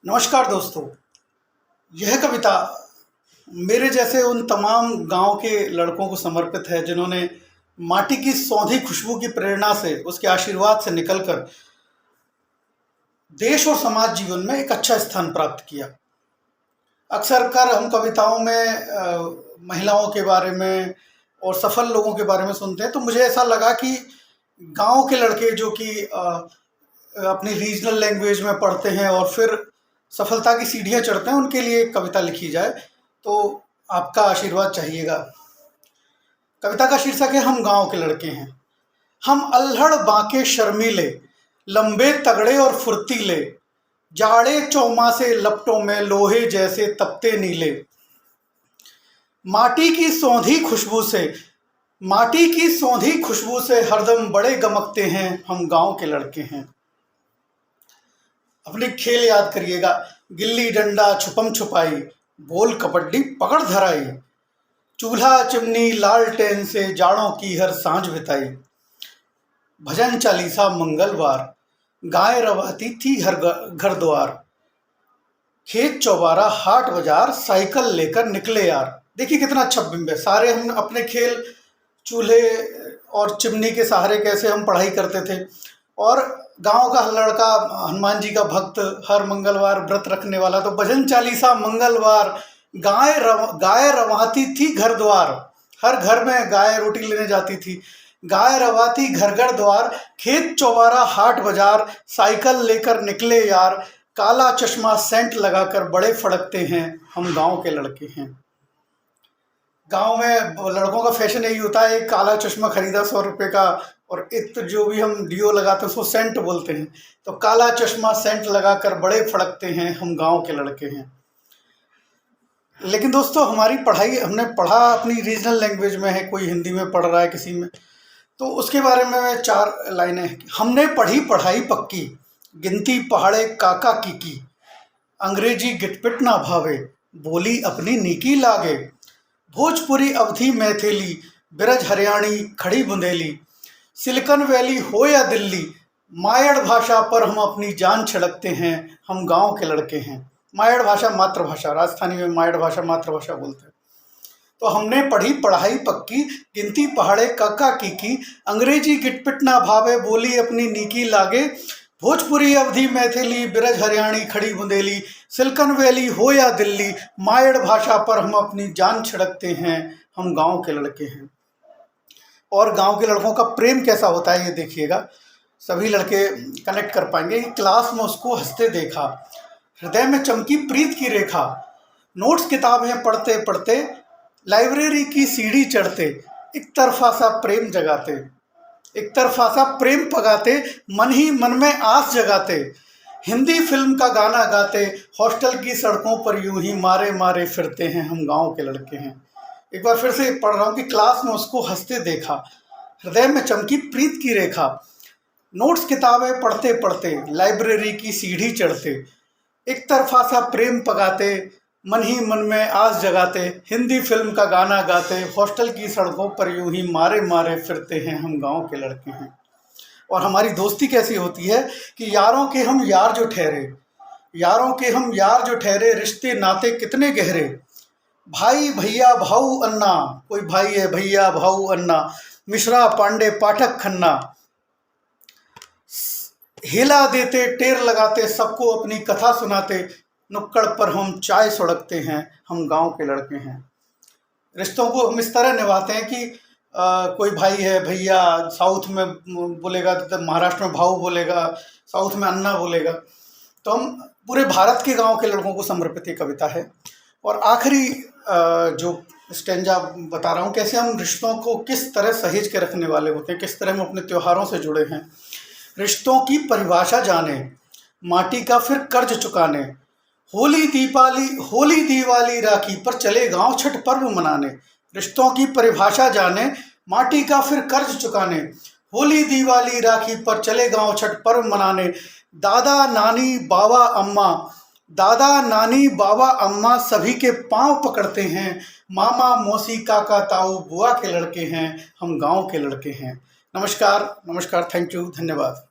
नमस्कार दोस्तों। यह कविता मेरे जैसे उन तमाम गांव के लड़कों को समर्पित है जिन्होंने माटी की सौंधी खुशबू की प्रेरणा से, उसके आशीर्वाद से निकलकर देश और समाज जीवन में एक अच्छा स्थान प्राप्त किया। अक्सर कर हम कविताओं में महिलाओं के बारे में और सफल लोगों के बारे में सुनते हैं, तो मुझे ऐसा लगा कि गांव के लड़के जो कि अपनी रीजनल लैंग्वेज में पढ़ते हैं और फिर सफलता की सीढ़ियाँ चढ़ते हैं, उनके लिए एक कविता लिखी जाए, तो आपका आशीर्वाद चाहिएगा। कविता का शीर्षक है हम गांव के लड़के हैं। हम अल्हड़ बांके शर्मीले, लंबे तगड़े और फुर्तीले, जाड़े चौमासे लपटों में लोहे जैसे तपते नीले। माटी की सौंधी खुशबू से हरदम बड़े गमकते हैं, हम गांव के लड़के हैं। अपने खेल याद करिएगा। गिल्ली डंडा छुपम छुपाई, बोल कबड्डी पकड़ धराई, चूल्हा चिमनी लालटेन से जाड़ों की हर सांझ बिताई। भजन चालीसा मंगलवार, गाय रवाती थी हर घर द्वार, खेत चौबारा हाट बाजार, साइकिल लेकर निकले यार। देखिए कितना अच्छा बिंब है। सारे हम अपने खेल चूल्हे और चिमनी के सहारे कैसे हम पढ़ाई करते थे, और गांव का लड़का हनुमान जी का भक्त, हर मंगलवार व्रत रखने वाला, तो भजन चालीसा मंगलवार, गाय रवाती थी घर द्वार, हर घर में गाय रोटी लेने जाती थी, गाय रवाती घर घर द्वार, खेत चौबारा हाट बाजार, साइकिल लेकर निकले यार, काला चश्मा सेंट लगाकर बड़े फड़कते हैं, हम गांव के लड़के हैं। गांव में लड़कों का फैशन यही होता है, एक काला चश्मा खरीदा 100 रुपये का, और इत्र जो भी हम डियो लगाते हैं उसको सेंट बोलते हैं। तो काला चश्मा सेंट लगाकर बड़े फड़कते हैं, हम गांव के लड़के हैं। लेकिन दोस्तों, हमारी पढ़ाई, हमने पढ़ा अपनी रीजनल लैंग्वेज में है, कोई हिंदी में पढ़ रहा है किसी में, तो उसके बारे में 4 लाइनें हैं। हमने पढ़ी पढ़ाई पक्की, गिनती पहाड़े काका की, अंग्रेजी गिटपिट ना भावे, बोली अपनी नीकी लागे, भोजपुरी अवधी मैथिली, बिरज हरियाणी खड़ी बुंदेली, सिलिकॉन वैली हो या दिल्ली, मायड़ भाषा पर हम अपनी जान छिड़कते हैं, हम गांव के लड़के हैं। मायड़ भाषा मातृभाषा, राजस्थानी में मायड़ भाषा मातृभाषा बोलते हैं। तो हमने पढ़ी पढ़ाई पक्की, गिनती पहाड़े काका की, अंग्रेजी गिटपिट ना भावे, बोली अपनी नीकी लागे, भोजपुरी अवधी मैथिली, बिरज हरियाणी खड़ी बुंदेली, सिलिकॉन वैली हो या दिल्ली, मायड़ भाषा पर हम अपनी जान छिड़कते हैं, हम गांव के लड़के हैं। और गांव के लड़कों का प्रेम कैसा होता है ये देखिएगा, सभी लड़के कनेक्ट कर पाएंगे। क्लास में उसको हंसते देखा, हृदय में चमकी प्रीत की रेखा, नोट्स किताबें पढ़ते पढ़ते, लाइब्रेरी की सीढ़ी चढ़ते, एक तरफा सा प्रेम जगाते, एक तरफा सा प्रेम पगाते, मन ही मन में आस जगाते, हिंदी फिल्म का गाना गाते, हॉस्टल की सड़कों पर यूं ही मारे मारे फिरते हैं, हम गांव के लड़के हैं। एक बार फिर से पढ़ रहा हूँ कि क्लास में उसको हंसते देखा, हृदय में चमकी प्रीत की रेखा, नोट्स किताबें पढ़ते पढ़ते, लाइब्रेरी की सीढ़ी चढ़ते, एक तरफा सा प्रेम पगाते, मन ही मन में आस जगाते, हिंदी फिल्म का गाना गाते, हॉस्टल की सड़कों पर यूं ही मारे मारे फिरते हैं, हम गांव के लड़के हैं। और हमारी दोस्ती कैसी होती है कि यारों के हम यार जो ठहरे, रिश्ते नाते कितने गहरे, भाई भैया भाऊ अन्ना, कोई भाई है भैया भाऊ अन्ना, मिश्रा पांडे पाठक खन्ना, हिला देते टेर लगाते, सबको अपनी कथा सुनाते, नुक्कड़ पर हम चाय सुड़कते हैं, हम गांव के लड़के हैं। रिश्तों को हम इस तरह निभाते हैं कि कोई भाई है भैया, साउथ में बोलेगा तो महाराष्ट्र में भाऊ बोलेगा, साउथ में अन्ना बोलेगा। तो हम पूरे भारत के गांव के लड़कों को समर्पित ये कविता है। और आखिरी जो स्टेंजा बता रहा हूँ, कैसे हम रिश्तों को किस तरह सहेज के रखने वाले होते हैं, किस तरह हम अपने त्योहारों से जुड़े हैं। रिश्तों की परिभाषा जाने, माटी का फिर कर्ज चुकाने, होली दिवाली राखी पर चले गांव छठ पर्व मनाने। रिश्तों की परिभाषा जाने, माटी का फिर कर्ज चुकाने, होली दिवाली राखी पर चले गांव छठ पर्व मनाने। दादा नानी बाबा अम्मा सभी के पांव पकड़ते हैं, मामा मौसी काका ताऊ बुआ के लड़के हैं, हम गांव के लड़के हैं। नमस्कार, थैंक यू, धन्यवाद।